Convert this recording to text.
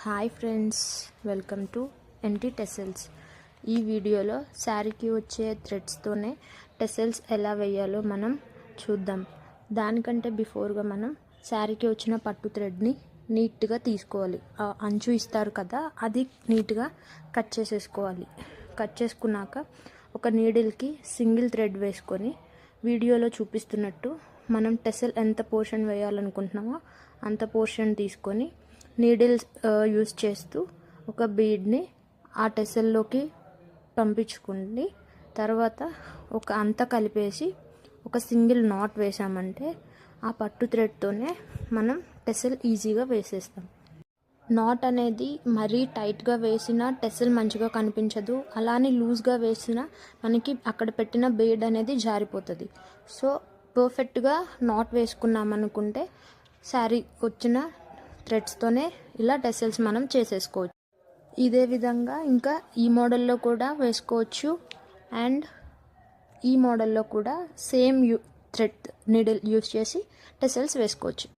Hi friends, welcome to NT tassels. ఈ వీడియోలో శారీకి వచ్చే థ్రెడ్స్తోనే టెసల్స్ ఎలా వేయాలో మనం చూద్దాం. దానికంటే బిఫోర్గా మనం శారీకి వచ్చిన పట్టు థ్రెడ్ని నీట్గా తీసుకోవాలి. అంచు ఇస్తారు కదా, అది నీట్గా కట్ చేసేసుకోవాలి. కట్ చేసుకున్నాక ఒక నీడిల్కి సింగిల్ థ్రెడ్ వేసుకొని వీడియోలో చూపిస్తున్నట్టు మనం టెసల్ ఎంత పోర్షన్ వేయాలనుకుంటున్నామో అంత పోర్షన్ తీసుకొని నీడిల్స్ యూస్ చేస్తూ ఒక బీడ్ని ఆ టెసల్లోకి పంపించుకుని తర్వాత ఒక అంతా కలిపేసి ఒక సింగిల్ నాట్ వేసామంటే ఆ పట్టు థ్రెడ్తోనే మనం టెసల్ ఈజీగా వేసేస్తాం. నాట్ అనేది మరీ టైట్గా వేసినా టెసల్ మంచిగా కనిపించదు, అలానే లూజ్గా వేసినా మనకి అక్కడ పెట్టిన బీడ్ అనేది జారిపోతుంది. సో పర్ఫెక్ట్గా నాట్ వేసుకున్నామనుకుంటే శారీ వచ్చిన థ్రెడ్స్తోనే ఇలా టెసల్స్ మనం చేసేసుకోవచ్చు. ఇదే విధంగా ఇంకా ఈ మోడల్లో కూడా వేసుకోవచ్చు అండ్ ఈ మోడల్లో కూడా సేమ్ థ్రెడ్ నీడిల్ యూస్ చేసి టెసల్స్ వేసుకోవచ్చు.